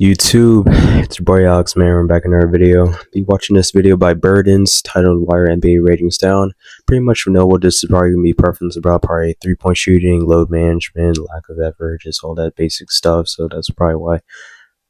YouTube, it's your boy Alex Man. We're back in our video. Be watching this video by Burdens titled "Why Are NBA Ratings Down?" Pretty much know what this is probably gonna be preference about, probably 3-point shooting, load management, lack of effort, just all that basic stuff. So that's probably why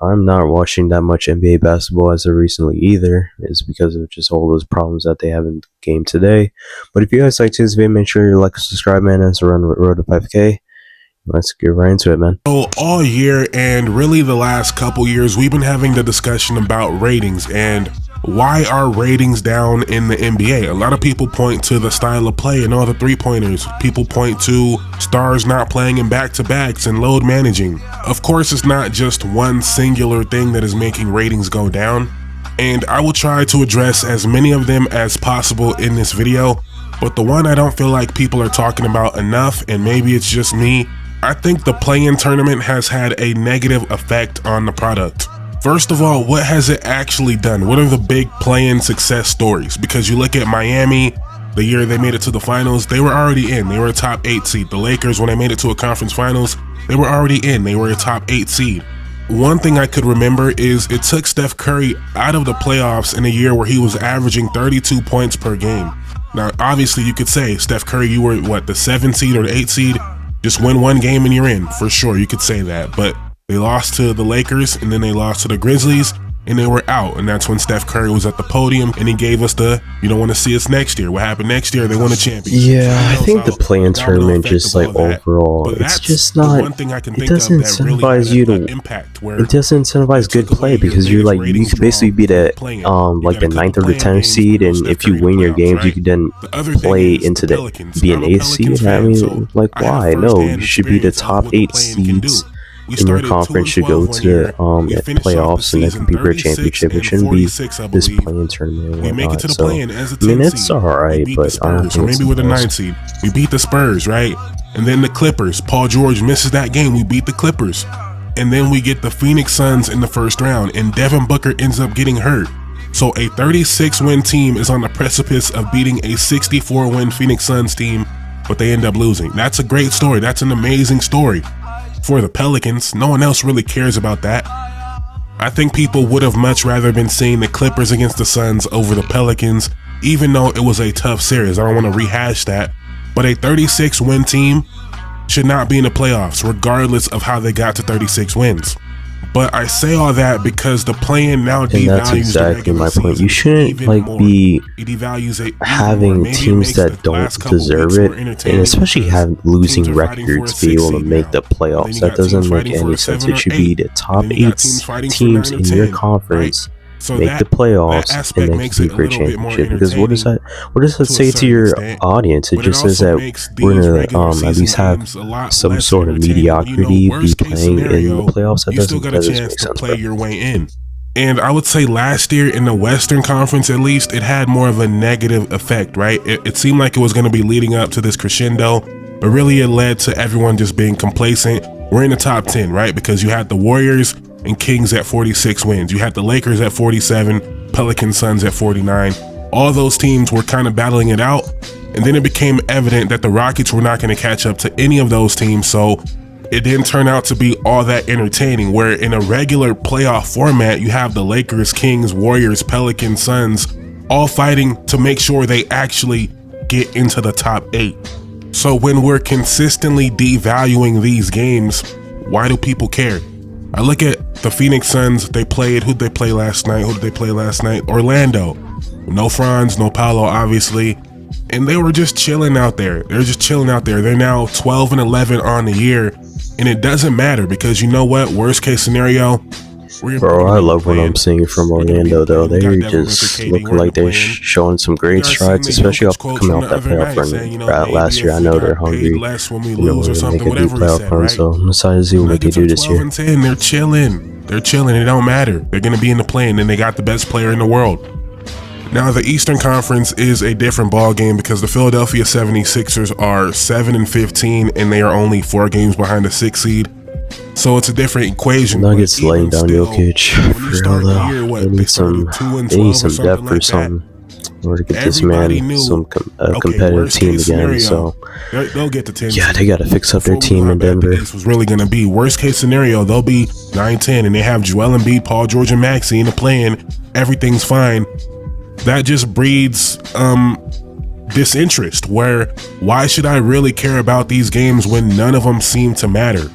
I'm not watching that much NBA basketball as of recently either. Is because of just all those problems that they have in the game today. But if you guys like this video, make sure you like and subscribe, man. As we're on the road to 5K. Let's get right into it, man. So all year and really the last couple years, we've been having the discussion about ratings and why are ratings down in the NBA. A lot of people point to the style of play and all the three-pointers. People point to stars not playing in back-to-backs and load managing. Of course, it's not just one singular thing that is making ratings go down, and I will try to address as many of them as possible in this video, but the one I don't feel like people are talking about enough, and maybe it's just me, I think the play-in tournament has had a negative effect on the product. First of all, what has it actually done? What are the big play-in success stories? Because you look at Miami, the year they made it to the finals, they were already in. They were a top 8 seed. The Lakers, when they made it to a conference finals, they were already in. They were a top 8 seed. One thing I could remember is it took Steph Curry out of the playoffs in a year where he was averaging 32 points per game. Now, obviously, you could say, Steph Curry, you were, what, the 7 seed or the 8 seed? Just win one game and you're in, for sure, you could say that. But they lost to the Lakers and then they lost to the Grizzlies and they were out. And that's when Steph Curry was at the podium and he gave us the, you don't want to see us next year. What happened next year? They won a championship. Yeah, I think the play-in tournament just like overall, it's just not, it doesn't incentivize you to, it doesn't incentivize good play because you're like, you could basically be the, like the 9th or the 10th seed, and if you win your games, you could then play into the, be an 8th seed. I mean, like why? No, you should be the top 8 seeds in your conference should go to the playoffs and then compete for a championship. It shouldn't be this play-in tournament and whatnot. So, I mean, it's alright, but I don't think maybe we're the 9th seed. We beat the Spurs, right? And then the Clippers. Paul George misses that game. We beat the Clippers. And then we get the Phoenix Suns in the first round, and Devin Booker ends up getting hurt. So a 36-win team is on the precipice of beating a 64-win Phoenix Suns team, but they end up losing. That's a great story. That's an amazing story. For the Pelicans, no one else really cares about that. I think people would have much rather been seeing the Clippers against the Suns over the Pelicans, even though it was a tough series. I don't want to rehash that, but a 36-win team should not be in the playoffs, regardless of how they got to 36 wins. But I say all that because the play-in now devalues, and that's exactly my point. You shouldn't like be having teams that don't deserve it, and especially have losing records be able to make the playoffs. That doesn't make any sense. It should be the top 8 teams in your conference make the playoffs and then compete for a championship. Because what does that say to your audience? It just says that we're gonna at least have some sort of mediocrity be playing in the playoffs. That doesn't make sense, play your way in. And I would say last year in the Western Conference, at least, it had more of a negative effect, right? It seemed like it was going to be leading up to this crescendo, but really it led to everyone just being complacent. We're in the top 10, right? Because you had the Warriors and Kings at 46 wins. You had the Lakers at 47, Pelicans, Suns at 49. All those teams were kind of battling it out. And then it became evident that the Rockets were not going to catch up to any of those teams. So it didn't turn out to be all that entertaining, where in a regular playoff format, you have the Lakers, Kings, Warriors, Pelicans, Suns, all fighting to make sure they actually get into the top 8. So when we're consistently devaluing these games, why do people care? I look at the Phoenix Suns. They played, who'd they play last night? Orlando. No Franz, no Paolo, obviously. And they were just chilling out there. They're just chilling out there. They're now 12-11 on the year. And it doesn't matter because you know what? Worst case scenario, bro, I love when I'm seeing from Orlando though. They're just looking like they're showing some great strides, especially coming off that playoff run last year. I know they're hungry, you know, to make a deep playoff run, so I'm excited to see what they do this year. They're chilling. They're chilling. It don't matter. They're going to be in the play-in, and they got the best player in the world. Now, the Eastern Conference is a different ball game because the Philadelphia 76ers are 7-15, and they are only 4 games behind the 6th seed. So it's a different equation. Nuggets laying down Jokic for real though. They need some depth or something. in order to get this Everybody man knew, some okay, competitive worst team case again. scenario, So they'll get to 10. yeah, they got to fix up their Before we team know in how bad the Denver. East was really going to be. Worst case scenario, they'll be 9-10, and they have Joel Embiid, Paul George, and Maxey in the play-in. Everything's fine. That just breeds disinterest, where why should I really care about these games when none of them seem to matter?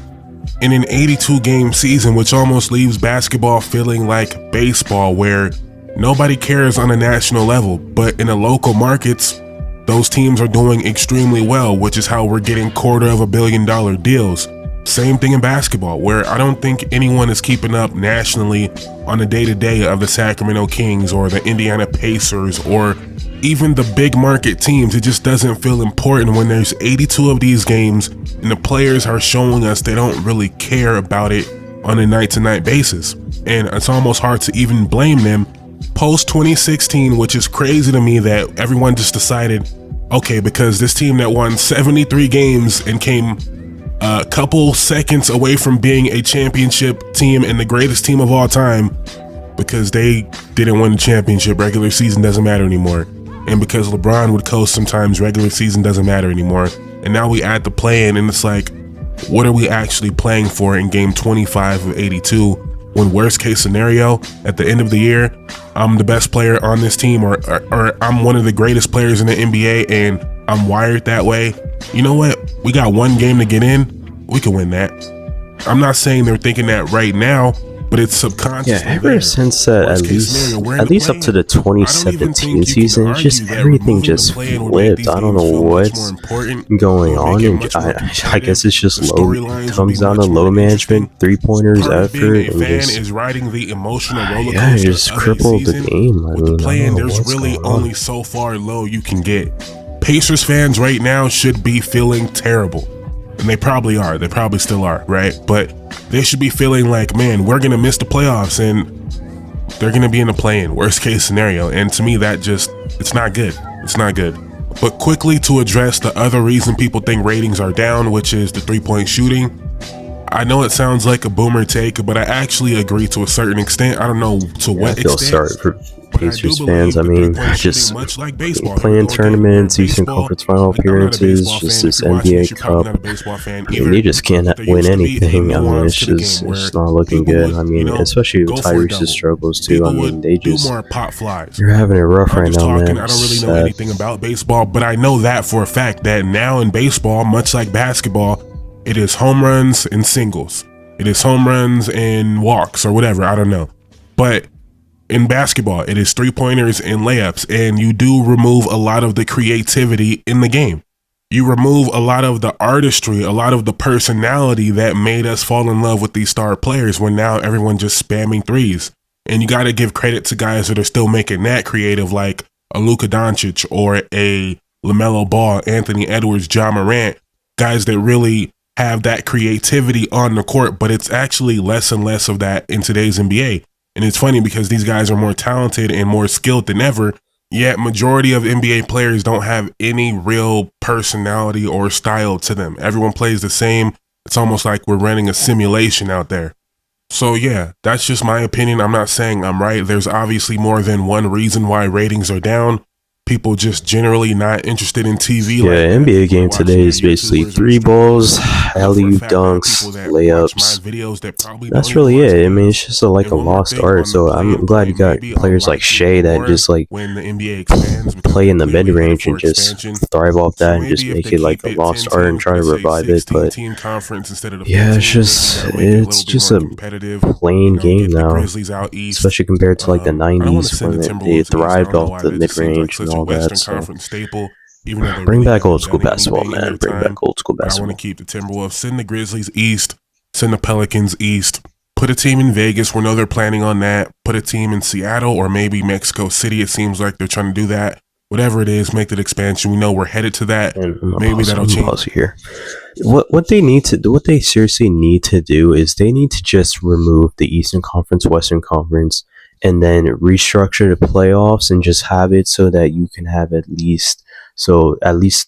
In an 82-game season, which almost leaves basketball feeling like baseball, where nobody cares on a national level, but in the local markets, those teams are doing extremely well, which is how we're getting $250 million deals. Same thing in basketball, where I don't think anyone is keeping up nationally on the day-to-day of the Sacramento Kings or the Indiana Pacers or even the big market teams. It just doesn't feel important when there's 82 of these games and the players are showing us they don't really care about it on a night-to-night basis. And it's almost hard to even blame them post 2016, which is crazy to me that everyone just decided, okay, because this team that won 73 games and came a couple seconds away from being a championship team and the greatest team of all time, because they didn't win the championship, regular season doesn't matter anymore. And because LeBron would coast sometimes, regular season doesn't matter anymore. And now we add the play-in, and it's like, what are we actually playing for in game 25 of 82? When worst case scenario, at the end of the year, I'm the best player on this team, or I'm one of the greatest players in the NBA, and I'm wired that way. You know what? We got one game to get in. We can win that. I'm not saying they're thinking that right now, but it's subconscious. Yeah, ever since at least up to the 2017 season, it's just everything just flipped. I don't know what's going on, and I guess it's just low. Comes down to low management, 3-pointers, effort, and just yeah, just crippled the game. I mean, playing, there's really only so far low you can get. Pacers fans right now should be feeling terrible. And they probably are. They probably still are, right? But they should be feeling like, man, we're going to miss the playoffs and they're going to be in the play-in, worst case scenario. And to me, that just, it's not good. It's not good. But quickly to address the other reason people think ratings are down, which is the three-point shooting. I know it sounds like a boomer take, but I actually agree to a certain extent. I don't know to what extent. I feel sorry for Pacers fans. I mean, just playing tournaments, Eastern Conference Final appearances, just this NBA Cup. I mean, they just can't win anything. I mean, it's just not looking good. I mean, especially with Tyrese's struggles too. I mean, you're having it rough right now, man. I don't really know anything about baseball, but I know that for a fact that now in baseball, much like basketball, it is home runs and singles. It is home runs and walks or whatever. I don't know. But in basketball, it is 3-pointers and layups, and you do remove a lot of the creativity in the game. You remove a lot of the artistry, a lot of the personality that made us fall in love with these star players when now everyone just spamming threes. And you got to give credit to guys that are still making that creative, like a Luka Doncic or a LaMelo Ball, Anthony Edwards, Ja Morant, guys that really have that creativity on the court, but it's actually less and less of that in today's NBA. And it's funny because these guys are more talented and more skilled than ever, yet majority of NBA players don't have any real personality or style to them. Everyone plays the same. It's almost like we're running a simulation out there. So yeah, that's just my opinion. I'm not saying I'm right. There's obviously more than one reason why ratings are down. People just generally not interested in TV. Yeah, like NBA game today is basically 3 balls, alley-oop dunks, layups. That's really it. I mean, it's just a lost art. So I'm glad you got players like Shea that just like play in the mid-range and just thrive off that and just make it like a lost art and try to revive it. But yeah, it's just a plain game now, especially compared to like the 90s when they thrived off the mid-range and all that. So bring back old school basketball, man. Bring back old school basketball. I want to keep the Timberwolves. Send the Grizzlies east. Send the Pelicans east. Put a team in Vegas. We know they're planning on that. Put a team in Seattle or maybe Mexico City. It seems like they're trying to do that. Whatever it is, make that expansion. We know we're headed to that. And maybe that'll change. Here. What they need to do, what they seriously need to do is they need to just remove the Eastern Conference, Western Conference, and then restructure the playoffs and just have it so that you can have at least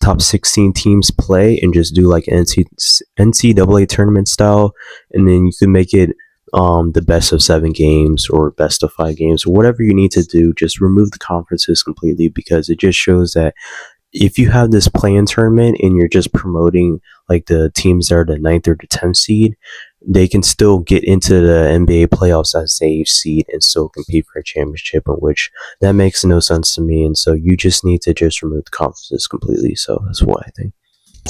top 16 teams play and just do like NCAA tournament style, and then you can make it the best of 7 games or best of 5 games or whatever you need to do. Just remove the conferences completely, because it just shows that if you have this play-in tournament and you're just promoting like the teams that are the 9th or the 10th seed, they can still get into the NBA playoffs as the 8th seed and still compete for a championship, in which that makes no sense to me. And so you just need to just remove the conferences completely. So that's what I think.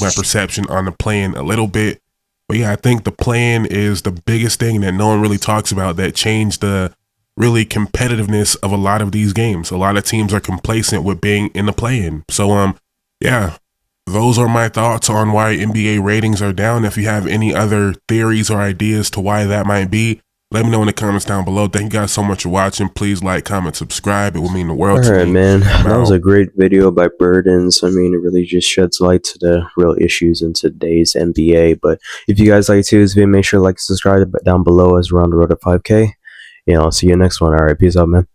My perception on the play-in a little bit. But yeah, I think the play-in is the biggest thing that no one really talks about that changed the really competitiveness of a lot of these games. A lot of teams are complacent with being in the play-in. So, yeah, those are my thoughts on why NBA ratings are down. If you have any other theories or ideas to why that might be, let me know in the comments down below. Thank you guys so much for watching. Please like, comment, subscribe. It will mean the world to me. Alright, man. That was a great video by Burdens. I mean, it really just sheds light to the real issues in today's NBA. But if you guys like this video, make sure to like and subscribe down below as we're on the road to 5K. I'll see you next one. Alright, peace out, man.